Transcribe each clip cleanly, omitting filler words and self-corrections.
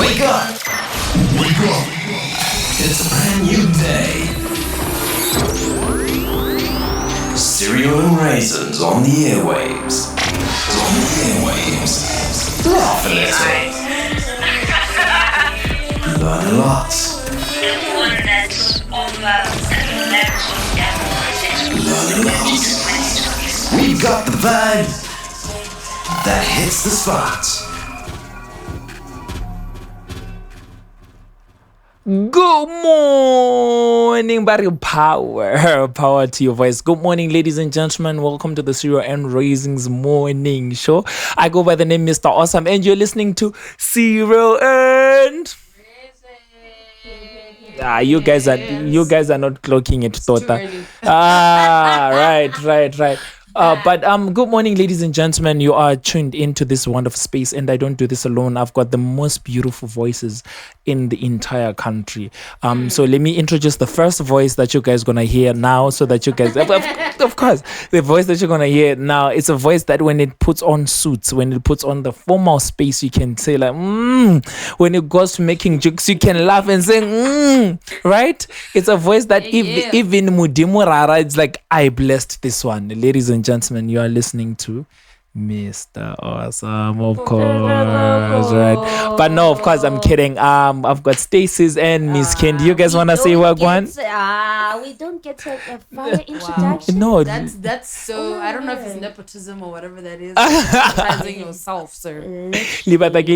Wake up! Wake up! It's a brand new day. Cereal and raisins on the airwaves. Laugh a little. Learn a lot. Learn a lot. We've got the vibe that hits the spot. Good morning, buddy. Power to your voice. Good morning, ladies and gentlemen. Welcome to the Cereal and Raisins Morning Show. I go by the name Mr. Awesome, and you're listening to Cereal and you guys are not clocking it, Tota. Right. But good morning, ladies and gentlemen. You are tuned into this wonderful space, and I don't do this alone. I've got the most beautiful voices in the entire country. So let me introduce the first voice that you guys gonna hear now, so that you guys, of course, the voice that you're gonna hear now. It's a voice that when it puts on suits, when it puts on the formal space, you can say like, when it goes to making jokes, you can laugh and say, right? It's a voice that even Mudimurara, it's like, I blessed this one, ladies and gentlemen. You are listening to Mr. Awesome, of course, right? But no, of course, I'm kidding. I've got Stacey's and Miss Candi. You guys wanna say what one? We don't get a fire introduction. No, that's so. I don't know if it's nepotism or whatever that is. Advertising yourself, sir. Hey, why wouldn't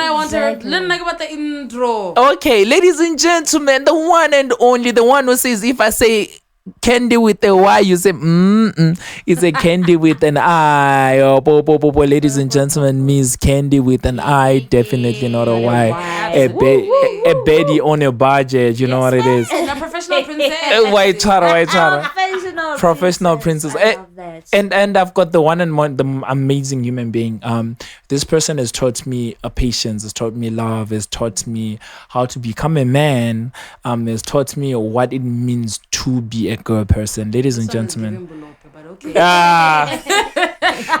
I want to? Let's talk about the intro. Okay, ladies and gentlemen, the one and only, the one who says if I say candy with a Y, you say it's a candy with an I. Oh, ladies and gentlemen, Miss Candi with an I, definitely not a Y. A baby on a budget, you know what it is. A professional princess. White chara. Professional princess. And I've got the one and one, the amazing human being. This person has taught me patience, has taught me love, has taught me how to become a man, has taught me what it means to be a girl person. Ladies and gentlemen.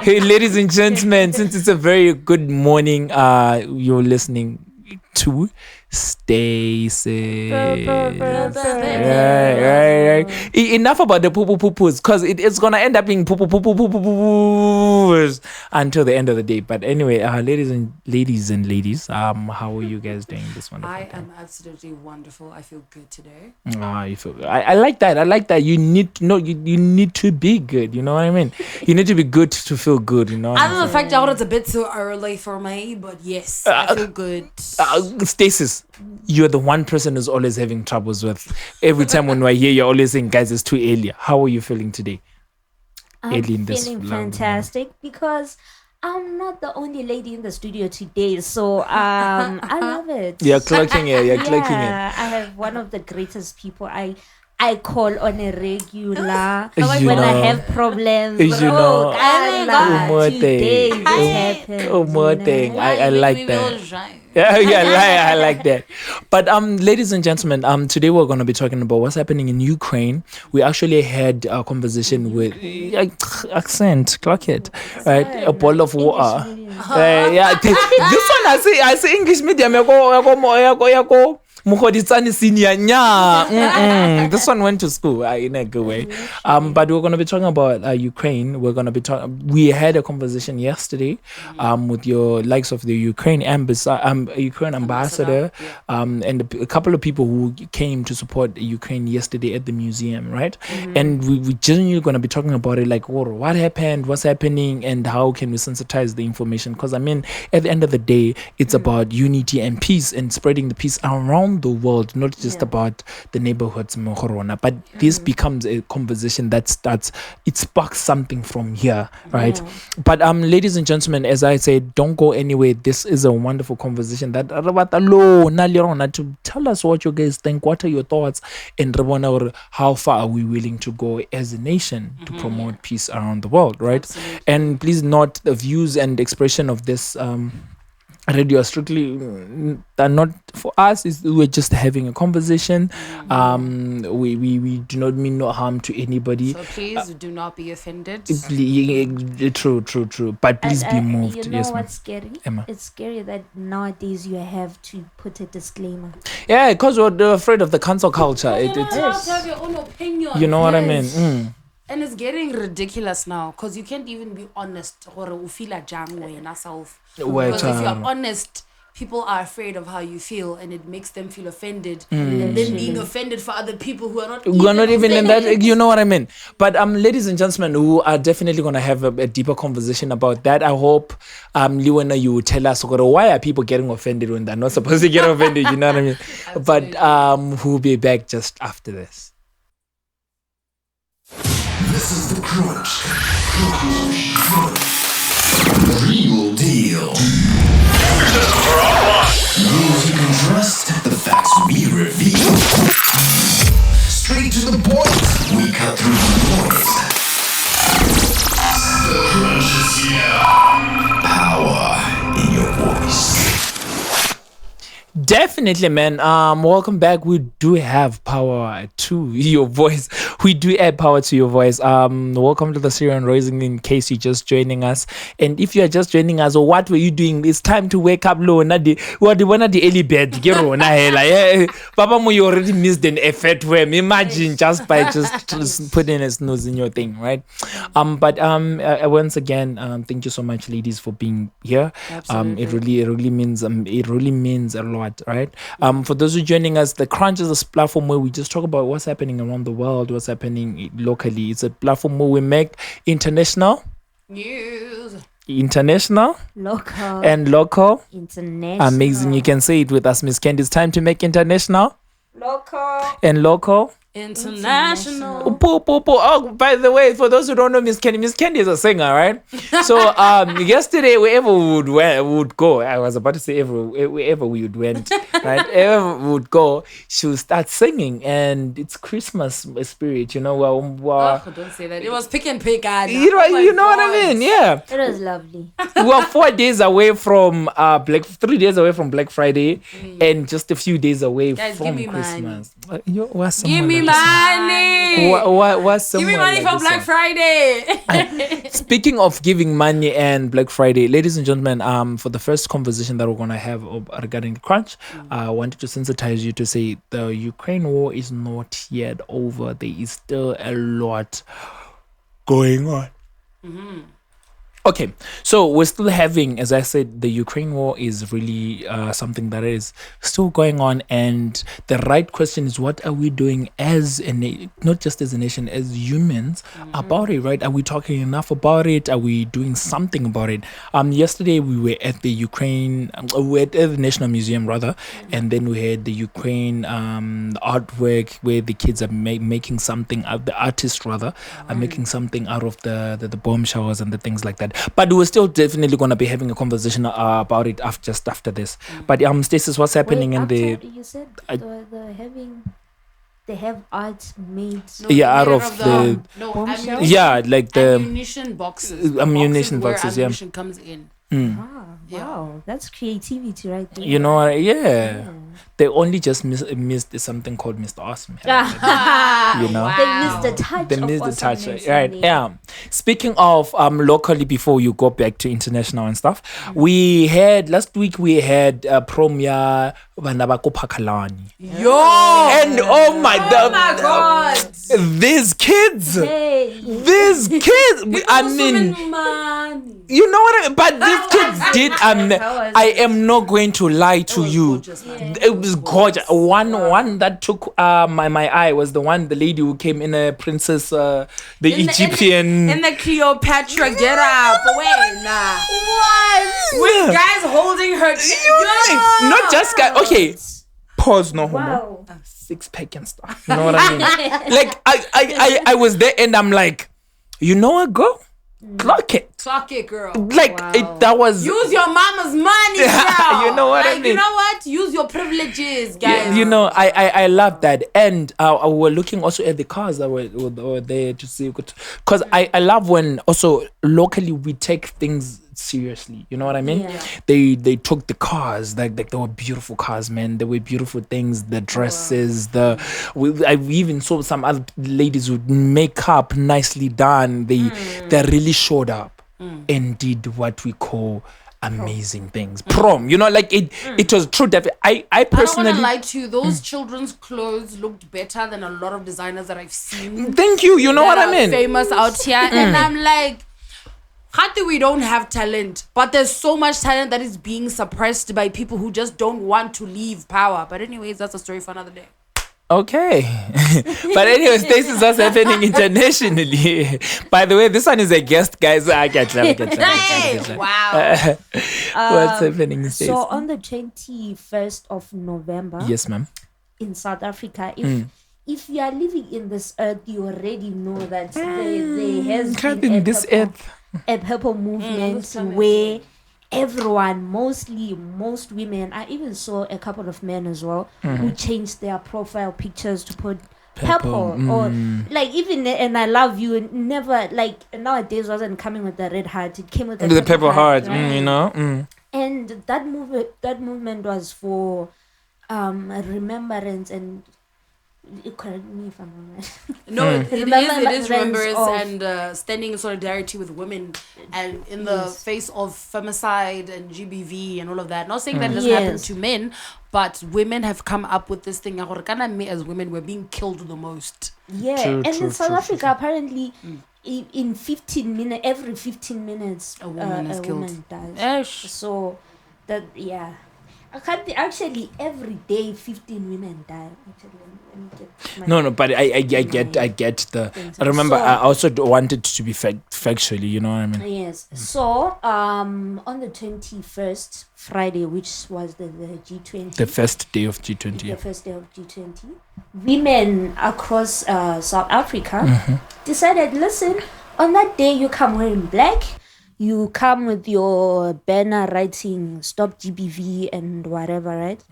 Hey, ladies and gentlemen, since it's a very good morning, you're listening to Stacey. Right. Enough about the poo-poo-poo-poos, because it's gonna end up being poo-poo-poo-poo-poo-poos until the end of the day. But anyway, ladies and ladies, how are you guys doing this wonderful I time? am absolutely wonderful. I feel good today. You feel good. I like that. You need to know. You need to be good. You know what I mean? You need to be good to feel good. You know. Other than the fact that it's a bit too early for me, but yes, I feel good. Stacey, you're the one person who's always having troubles with. Every time when we're here, you're always saying, guys, it's too early. How are you feeling today? I'm feeling fantastic because I'm not the only lady in the studio today. So I love it. You're clocking it. I have one of the greatest people I call on a regular when I have problems. Today this happened. I like that. I like that. But ladies and gentlemen, today we're going to be talking about what's happening in Ukraine. We actually had a conversation with accent, clock it, right? A ball of water. This one I say English medium. Senior. This one went to school in a good way. But we're going to be talking about Ukraine. We had a conversation yesterday with your likes of the Ukraine ambassador, and a couple of people who came to support Ukraine yesterday at the museum, right? And we genuinely going to be talking about it, like, what happened, what's happening, and how can we sensitize the information? Because I mean, at the end of the day, it's about unity and peace and spreading the peace around the world, not just about the neighborhoods, but this becomes a conversation that sparks something from here, right? But ladies and gentlemen, as I said, don't go anywhere. This is a wonderful conversation that to tell us what you guys think, what are your thoughts, and how far are we willing to go as a nation to promote peace around the world, right? Absolutely. And please note the views and expression of this radio are strictly they're not for us. We're just having a conversation. We do not mean no harm to anybody. So please do not be offended. True. But please be moved. You know Yes, what's scary? Emma. It's scary that nowadays you have to put a disclaimer. Yeah, because we're afraid of the cancel culture. You're not allowed to have your own opinion. You know what I mean? Yes. And it's getting ridiculous now because you can't even be honest. Or you feel like yourself. Because if you're honest, people are afraid of how you feel, and it makes them feel offended. And then being offended for other people who are not even in that. You know what I mean? But ladies and gentlemen, who are definitely gonna have a deeper conversation about that. I hope Liwana, you will tell us why are people getting offended when they're not supposed to get offended. You know what I mean? But we'll be back just after this. This is the crunch. The real deal. News you can trust, the facts we reveal. Straight to the point, we cut through the noise. The crunch is here. Power in your voice. Definitely, man. Welcome back. We do have power to your voice. We do add power to your voice. Welcome to the Syrian Rising. In case you're just joining us, and if you are just joining us, or what were you doing? It's time to wake up. Low, what the one at the early bed? Papa, you already missed an effort. Where imagine just by just putting a snooze in your thing, right? But once again, thank you so much, ladies, for being here. It really means a lot. Right. For those who are joining us, the Crunch is a platform where we just talk about what's happening around the world, what's happening locally. It's a platform where we make international news, local, and local international. Amazing. You can say it with us, Miss Candi. It's time to make international, local, and local. International. Oh, by the way, for those who don't know Miss Candi is a singer, right? So yesterday, wherever we would go, I was about to say wherever we went, right? Wherever we would go, she would start singing, and it's Christmas spirit, you know. Don't say that. It was pick and pick. You know what I mean? Yeah. It was lovely. We were 4 days away from 3 days away from Black Friday, and just a few days away from Christmas. Give me money. Give me money for Black Friday. Speaking of giving money and Black Friday, ladies and gentlemen, for the first conversation that we're gonna have regarding the crunch, I wanted to sensitize you to say the Ukraine war is not yet over. There is still a lot going on. Okay, so we're still having, as I said, the Ukraine war is really something that is still going on, and the right question is, what are we doing as not just as a nation, as humans about it, right? Are we talking enough about it? Are we doing something about it? Yesterday we were at the Ukraine, we were at the National Museum rather, and then we had the Ukraine artwork where the kids are making something, the artists rather, are making something out of the bomb showers and the things like that. But we're still definitely going to be having a conversation about it just after this. But Stasis, what's happening in the? You said they have art made. Out of the. Like the ammunition boxes. Ammunition boxes. Where ammunition comes in. Wow, that's creativity right there. You know, they only just missed something called Mr. Awesome. You know, they missed the touch. Right? Yeah. Speaking of locally, before you go back to international and stuff, we had last week prom ya Vanabako Phakalane. And oh my god, these kids, I mean, you know what I mean? But these kids did. I am not going to lie to you. It was gorgeous. One that took my eye was the lady who came in a princess, the Egyptian. In the Cleopatra get up. Wait, nah. What? With guys holding her. Not just guys. Okay. Pause, no homo. Wow. 6-pack and stuff. You know what I mean? Like I was there and I'm like, you know what, girl? Clock it, girl. Like that was. Use your mama's money, girl. You know what I mean? You know what? use your privileges, guys. You know, I love that. And we're looking also at the cars that were there to see. Because I love when also locally we take things seriously. You know what I mean? Yeah. They took the cars, like they were beautiful cars, man. They were beautiful things, the dresses, I even saw some other ladies with makeup nicely done. They really showed up and did what we call amazing things. Prom, you know, like it was true. I personally, I don't want to lie to you. Those children's clothes looked better than a lot of designers that I've seen. Thank you. You know what I mean? Famous out here, and I'm like, Hati, we don't have talent, but there's so much talent that is being suppressed by people who just don't want to leave power. But anyways, that's a story for another day. Okay. But anyways, this is what's happening internationally. By the way, this one is a guest, guys. I get you. Wow. What's happening in States? So on the 21st of November, Yes, ma'am. in South Africa, if you are living in this earth, you already know that there has been a purple movement where everyone, most women, I even saw a couple of men as well, who changed their profile pictures to put purple or like even, and I love you, never, like nowadays wasn't coming with the red heart, it came with the purple heart, right? you know. And that movement was for remembrance and, correct me if I'm wrong. No, it is Remembrance remembrance of- and standing in solidarity with women and in the face of femicide and GBV and all of that. Not saying that it doesn't happen Yes. to men, but women have come up with this thing. Me as women, we're being killed the most. Yeah, True, and true, in South true, Africa, apparently, in 15 minutes, every 15 minutes, A woman is killed. woman dies. Esh. So that, yeah, I can't actually every day 15 women die. Actually, let me get my No, but I get the. things. I remember So- I also wanted to be factually. You know what I mean? Yes. So on the 21st Friday, which was the G20, The first day of the G20. first day of G20, women across South Africa decided, listen, on that day you come wearing black, you come with your banner writing stop GBV and whatever, right?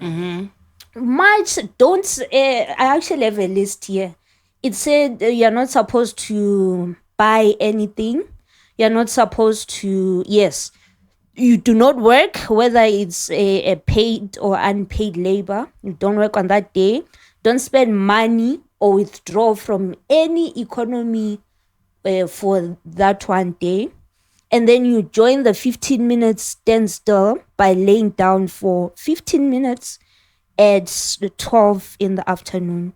March, don't, I actually have a list here. It said you're not supposed to buy anything. You're not supposed to, yes, you do not work, whether it's a paid or unpaid labor. You don't work on that day. Don't spend money or withdraw from any economy for that one day. And then you join the 15 minutes standstill by laying down for 15 minutes at 12 in the afternoon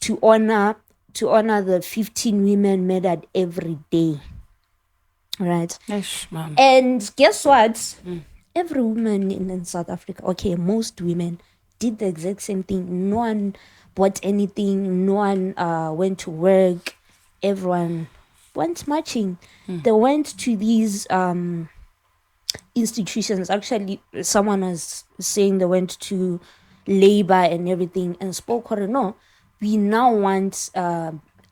to honor the 15 women murdered every day. Right. Esh, man. And guess what? Every woman in South Africa, okay, most women did the exact same thing. No one bought anything. No one went to work. Everyone went marching. They went to these institutions. Actually, someone was saying they went to labor and everything and spoke. No, we now want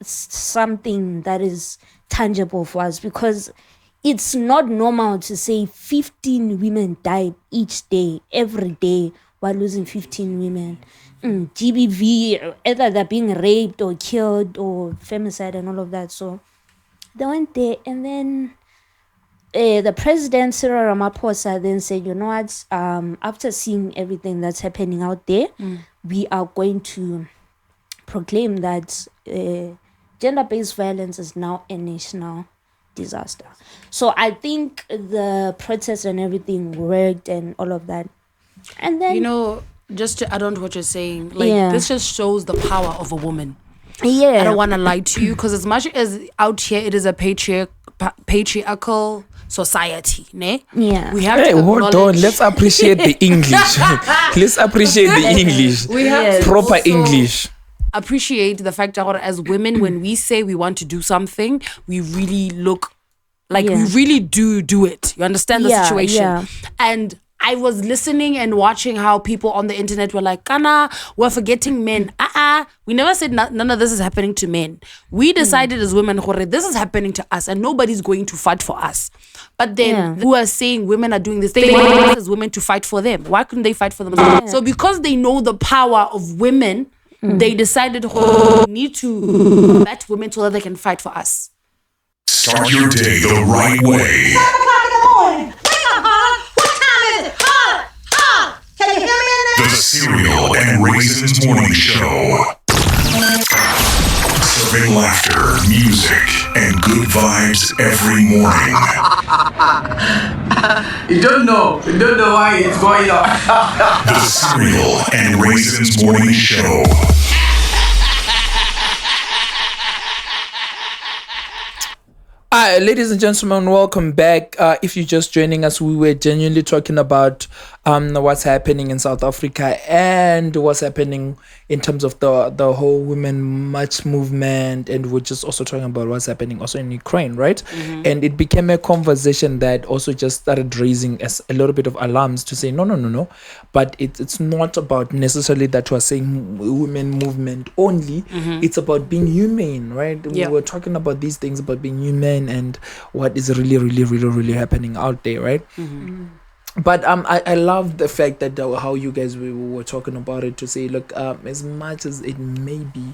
something that is tangible for us, because it's not normal to say 15 women died each day, every day, while losing 15 women. GBV, either they're being raped or killed or femicide and all of that. So they went there, and then the president, Cyril Ramaphosa, then said, you know what, after seeing everything that's happening out there, we are going to proclaim that gender-based violence is now a national disaster. So I think the protests and everything worked and all of that. And then, You know, just to add on to what you're saying, like, Yeah. this just shows the power of a woman. yeah, I don't want to lie to you, because as much as out here it is a patriarchal society, ne? Yeah. We have Hey, to hold on. acknowledge- Let's appreciate the English. Let's appreciate the English. We have Yes. to Proper also English. appreciate the fact that as women, when we say we want to do something, we really look like we Yeah. really do it. You understand the Yeah, situation? yeah. And I was listening and watching how people on the internet were like, Kana, we're forgetting men. We never said none of this is happening to men. We decided as women, "Hore, this is happening to us and nobody's going to fight for us. But then Yeah. who are saying women are doing this, they want as women to fight for them. Why couldn't they fight for themselves? So because they know the power of women, they decided we need to bat women so that they can fight for us. Start your day the right way. 7 o'clock in the morning. Wake up, Holla. What time is it? Holla. Holla. Can you hear me in there? The Cereal and Raisins Morning Show. Serving laughter, music, and good vibes every morning. You don't know why it's going on. The Cereal and Raisins Morning Show. Hi, ladies and gentlemen, welcome back. If you're just joining us, we were genuinely talking about what's happening in South Africa and what's happening in terms of the whole women march movement, and we're just also talking about what's happening also in Ukraine, right? And it became a conversation that also just started raising as a little bit of alarms to say no, but it's not about necessarily that we're saying women movement only. It's about being humane, right? Yeah. We were talking about these things about being human and what is really happening out there, right? But I love the fact that how you guys were talking about it, to say, look, as much as it may be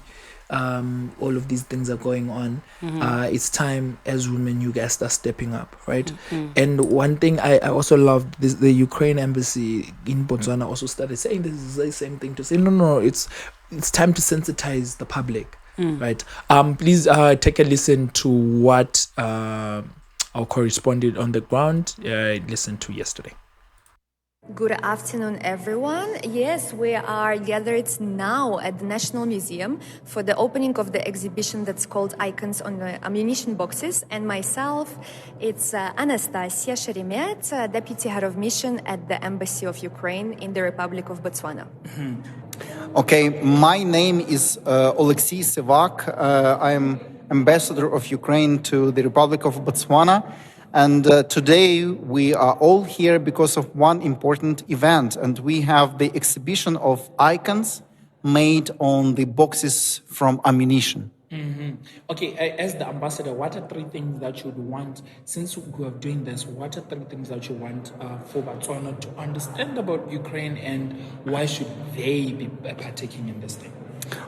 all of these things are going on, it's time as women you guys start stepping up, right? And one thing I also loved, this, the Ukraine embassy in Botswana also started saying this is the same thing, to say no, it's time to sensitize the public, right? Please take a listen to what our correspondent on the ground listened to yesterday. Good afternoon, everyone. Yes, we are gathered now at the National Museum for the opening of the exhibition that's called Icons on the Ammunition Boxes. And myself, it's Anastasia Sheremet, Deputy Head of Mission at the Embassy of Ukraine in the Republic of Botswana. Okay, my name is Oleksiy Sivak. I am Ambassador of Ukraine to the Republic of Botswana. And today we are all here because of one important event, and we have the exhibition of icons made on the boxes from ammunition. Okay, as the ambassador, what are 3 things that you would want, since we are doing this, what are 3 things that you want for Botswana to understand about Ukraine, and why should they be partaking in this thing?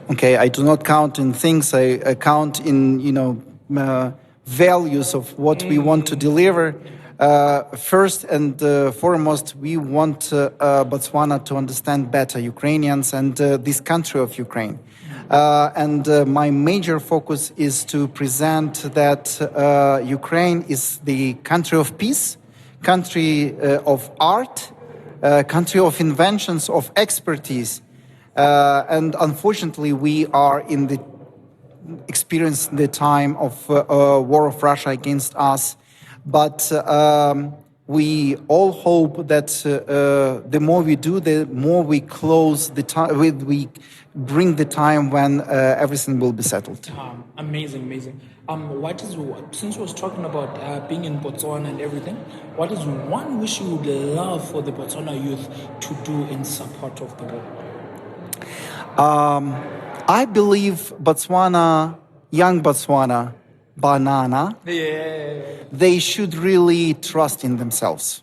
Okay, I do not count in things, I count in, values of what we want to deliver. First and foremost, we want Botswana to understand better Ukrainians and this country of Ukraine. And my major focus is to present that Ukraine is the country of peace, country of art, country of inventions, of expertise. And unfortunately, we are in the experience the time of war of Russia against us, but we all hope that the more we do, the more we close the time. We bring the time when everything will be settled. Amazing. What is, since we was talking about being in Botswana and everything, what is one wish you would love for the Botswana youth to do in support of the war? I believe young Botswana, banana, they should really trust in themselves.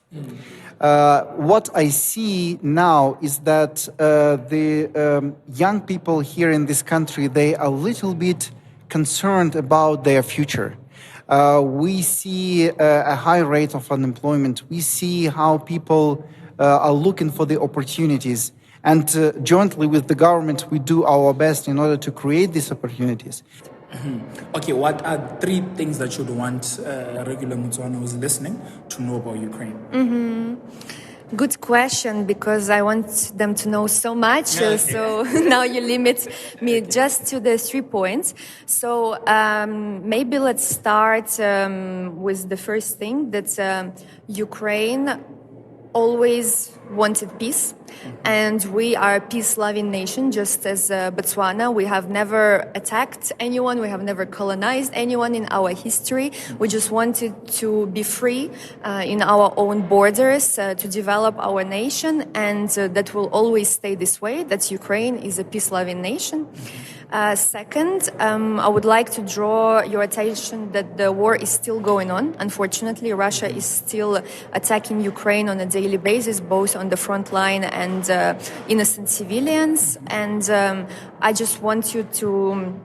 What I see now is that the young people here in this country, they are a little bit concerned about their future. We see a high rate of unemployment. We see how people are looking for the opportunities. And jointly with the government, we do our best in order to create these opportunities. Okay, what are 3 things that you'd want regular Botswana who's listening to know about Ukraine? Good question, because I want them to know so much. So now you limit me just to the 3 points. So maybe let's start with the first thing, that Ukraine always wanted peace. And we are a peace-loving nation, just as Botswana. We have never attacked anyone. We have never colonized anyone in our history. We just wanted to be free in our own borders, to develop our nation, and that will always stay this way, that Ukraine is a peace-loving nation. Second, I would like to draw your attention that the war is still going on. Unfortunately, Russia is still attacking Ukraine on a daily basis, both on the front line and innocent civilians. And I just want you to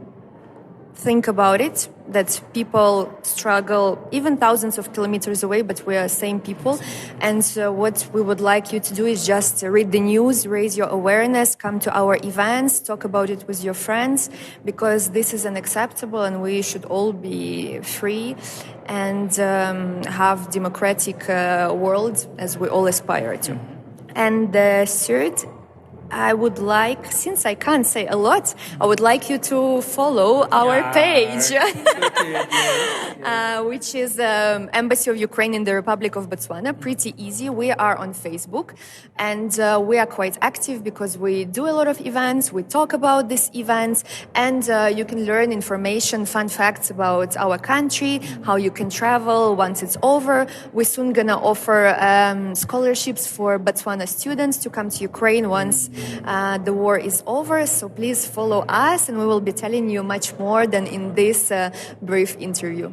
think about it, that people struggle even thousands of kilometers away, but we are same people. And what we would like you to do is just read the news, raise your awareness, come to our events, talk about it with your friends, because this is unacceptable and we should all be free and have democratic world as we all aspire to. And the third, I would like, since I can't say a lot, I would like you to follow our page, which is Embassy of Ukraine in the Republic of Botswana. Pretty easy. We are on Facebook, and we are quite active because we do a lot of events. We talk about these events, and you can learn information, fun facts about our country, how you can travel once it's over. We're soon gonna offer scholarships for Botswana students to come to Ukraine once the war is over, so please follow us and we will be telling you much more than in this brief interview.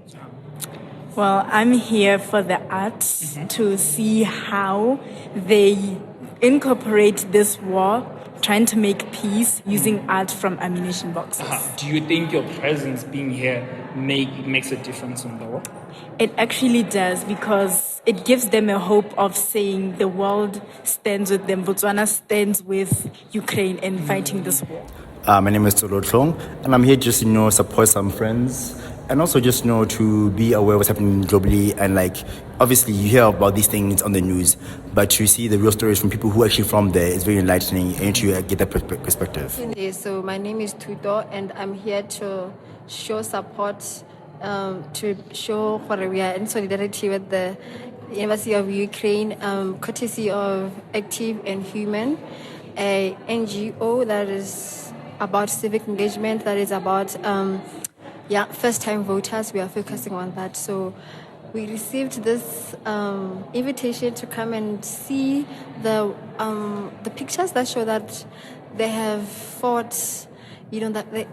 Well, I'm here for the arts to see how they incorporate this war, trying to make peace using art from ammunition boxes. Do you think your presence being here makes a difference in the war? It actually does, because it gives them a hope of saying the world stands with them. Botswana stands with Ukraine in fighting this war. My name is Tolotlong, and I'm here just, support some friends and also just, to be aware of what's happening globally. And obviously you hear about these things on the news, but to see the real stories from people who are actually from there is very enlightening and to get that perspective. So my name is Tuto, and I'm here to show support, to show what we are in solidarity with the Embassy of Ukraine, courtesy of Active and Human, a NGO that is about civic engagement, that is about first-time voters. We are focusing on that. So we received this invitation to come and see the pictures that show that they have fought. That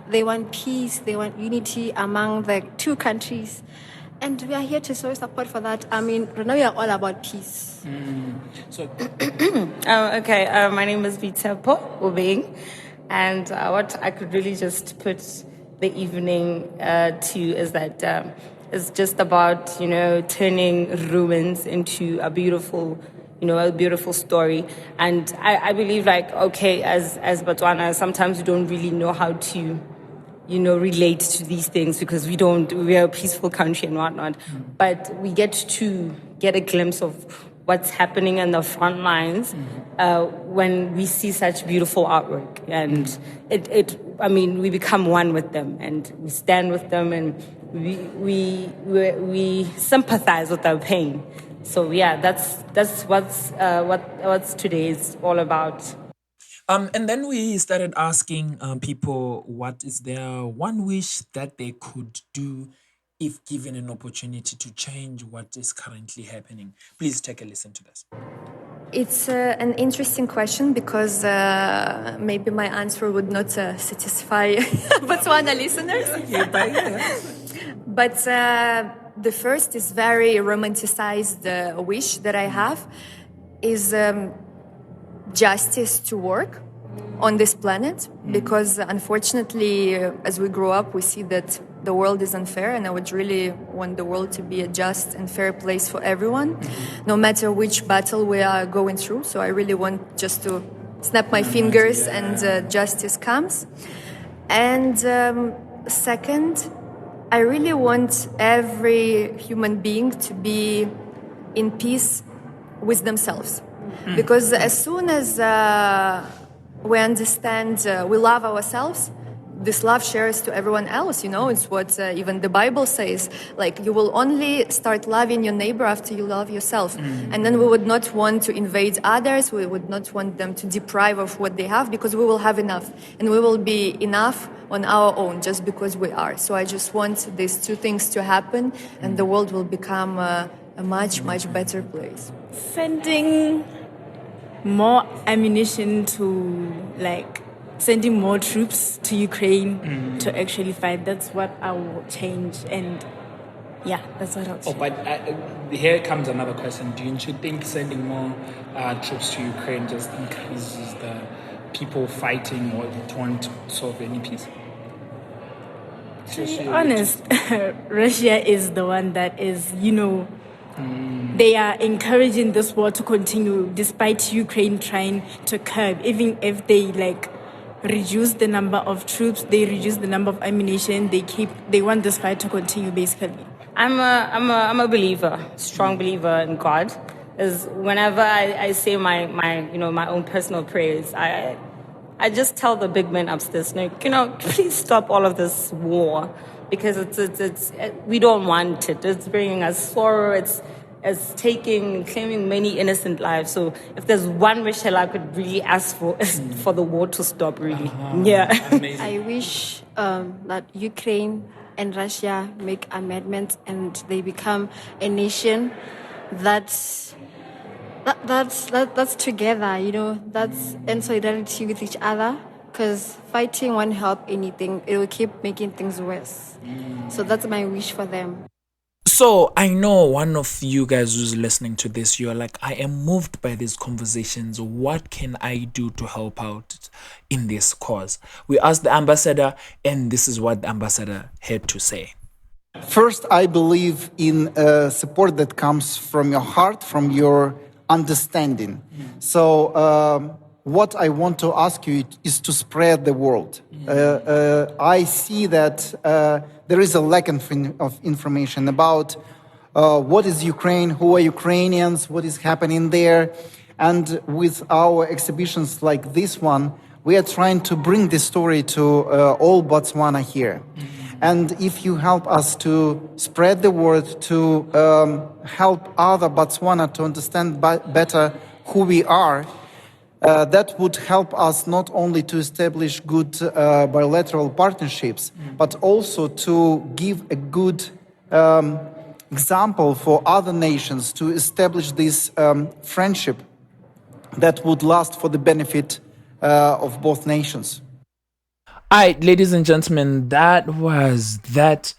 they want peace, they want unity among the two countries. And we are here to show support for that. I mean, right now we are all about peace. My name is Vitepo Obeng. And what I could really just put the evening to is that it's just about, turning ruins into a beautiful story. And I believe as Botswana, sometimes we don't really know how to, relate to these things because we are a peaceful country and whatnot. But we get to get a glimpse of what's happening in the front lines when we see such beautiful artwork. And we become one with them and we stand with them and we sympathize with their pain. So that's what's today is all about. And then we started asking people what is their one wish that they could do if given an opportunity to change what is currently happening. Please take a listen to this. It's an interesting question because maybe my answer would not satisfy Botswana listeners. But the first is very romanticized wish that I have is justice to work on this planet, because unfortunately as we grow up we see that the world is unfair, and I would really want the world to be a just and fair place for everyone, no matter which battle we are going through. So I really want just to snap my fingers and justice comes. And second, I really want every human being to be in peace with themselves. Because as soon as we understand, we love ourselves, this love shares to everyone else. It's what even the Bible says. Like, you will only start loving your neighbor after you love yourself. And then we would not want to invade others. We would not want them to deprive of what they have, because we will have enough, and we will be enough on our own just because we are. So I just want these two things to happen, and the world will become a much, much better place. Sending more ammunition to, sending more troops to Ukraine to actually fight. That's what I will change. And yeah, that's what I'll change. But here comes another question. Do you think sending more troops to Ukraine just increases the people fighting, or it won't solve any peace? To be honest, Russia is the one that is, they are encouraging this war to continue despite Ukraine trying to curb. Even if they reduce the number of troops, they reduce the number of ammunition, they want this fight to continue basically. I'm a believer, strong believer in God. Is whenever I say my own personal prayers, I just tell the big men upstairs, please stop all of this war, because it's we don't want it. It's bringing us sorrow. It's claiming many innocent lives. So if there's one wish I could really ask for, is for the war to stop, really. Yeah. Amazing. I wish that Ukraine and Russia make amendments and they become a nation that's together, that's in solidarity with each other, because fighting won't help anything. It will keep making things worse. So that's my wish for them. So I know one of you guys who's listening to this, you're like, I am moved by these conversations. What can I do to help out in this cause? We asked the ambassador, and this is what the ambassador had to say. First, I believe in support that comes from your heart, from your understanding. So what I want to ask you is to spread the word. I see that there is a lack of information about what is Ukraine, who are Ukrainians, what is happening there. And with our exhibitions like this one, we are trying to bring this story to all Botswana here. And if you help us to spread the word, to help other Botswana to understand better who we are, that would help us not only to establish good bilateral partnerships, but also to give a good example for other nations to establish this friendship that would last for the benefit of both nations. All right, ladies and gentlemen, that was that.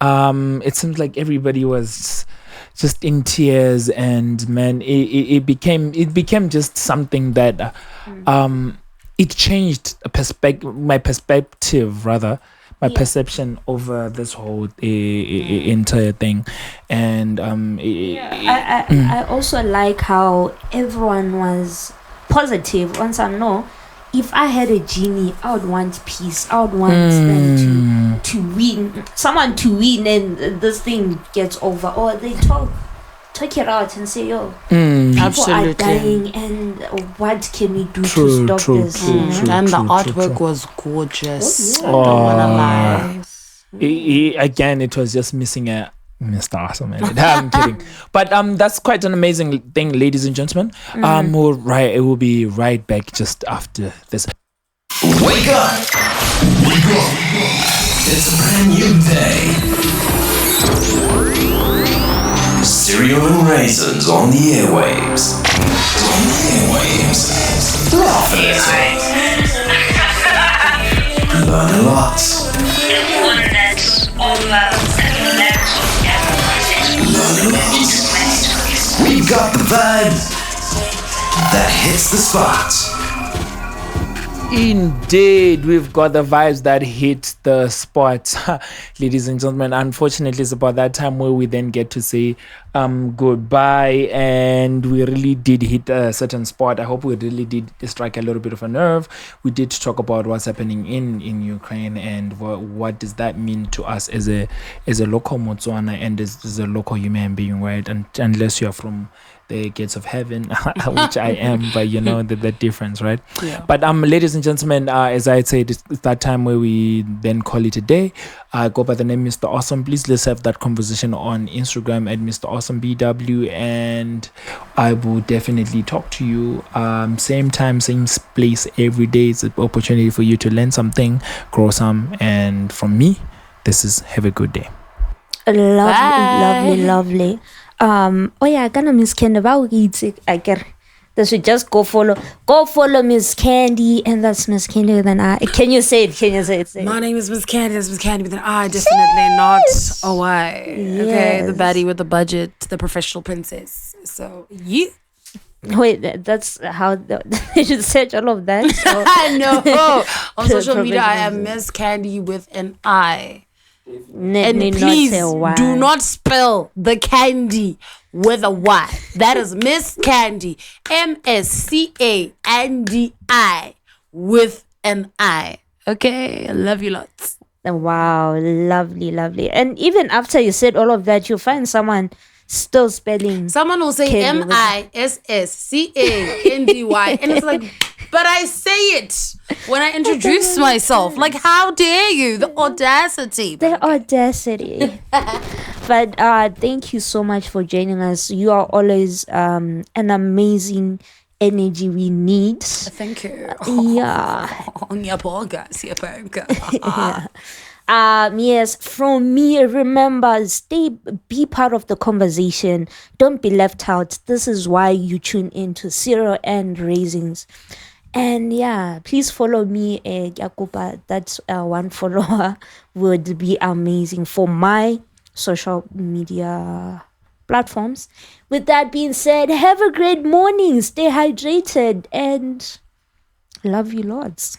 It seems like everybody was just in tears, and man, it became just something that it changed my perspective, my perception over this whole entire thing. And I also like how everyone was positive. Once I know, if I had a genie, I would want peace. I would want them to win, someone to win, and this thing gets over. Or they talk it out and say, "Yo, people are dying, and what can we do to stop this?" And the artwork was gorgeous. I don't wanna lie. Again, it was just missing a Mr. Awesome. I'm kidding. But that's quite an amazing thing, ladies and gentlemen. We'll be right back just after this. Wake up! Wake up! It's a brand new day. Cereal and raisins on the airwaves. On the airwaves. Laugh a little. Learn a lot. We've got the vibe that hits the spot. Indeed, we've got the vibes that hit the spot. Ladies and gentlemen, unfortunately, it's about that time where we then get to say goodbye, and we really did hit a certain spot. I hope we really did strike a little bit of a nerve. We did talk about what's happening in Ukraine, and what does that mean to us as a local Botswana and as a local human being, right? And unless you're from the gates of heaven, which I am, but you know the difference, right? Yeah. But ladies and gentlemen, as I said, it's that time where we then call it a day. I go by the name Mr. Awesome. Please let's have that conversation on Instagram at Mr. Awesome BW, and I will definitely talk to you. Same time, same place every day. It's an opportunity for you to learn something, grow some, and from me, this is have a good day. Lovely. Oh yeah, gonna Miss Candi. I get. They should just go follow Miss Candi, and that's Miss Candi with an I. Can you say it? Say it. My name is Miss Candi. That's Miss Candi with an I. Definitely not a Y. Yes. Okay, the baddie with the budget, the professional princess. So you. Wait, that's how they should search all of that. So. I know. On social media, I am Miss Candi with an I. And please do not spell the candy with a Y. That is Miss Candi, MSCANDI with an I. Okay, I love you lots. Wow, lovely. And even after you said all of that, you'll find someone still spelling. Someone will say MISSCANDY, and it's like, but I say it when I introduce myself. Like, how dare you? The audacity. But thank you so much for joining us. You are always an amazing energy we need. Thank you. Yeah. Yeah. Yes, from me, remember, be part of the conversation. Don't be left out. This is why you tune into Zero and Raisins. And yeah, please follow me, Yakuba. That's one follower would be amazing for my social media platforms. With that being said, have a great morning, stay hydrated, and love you lots.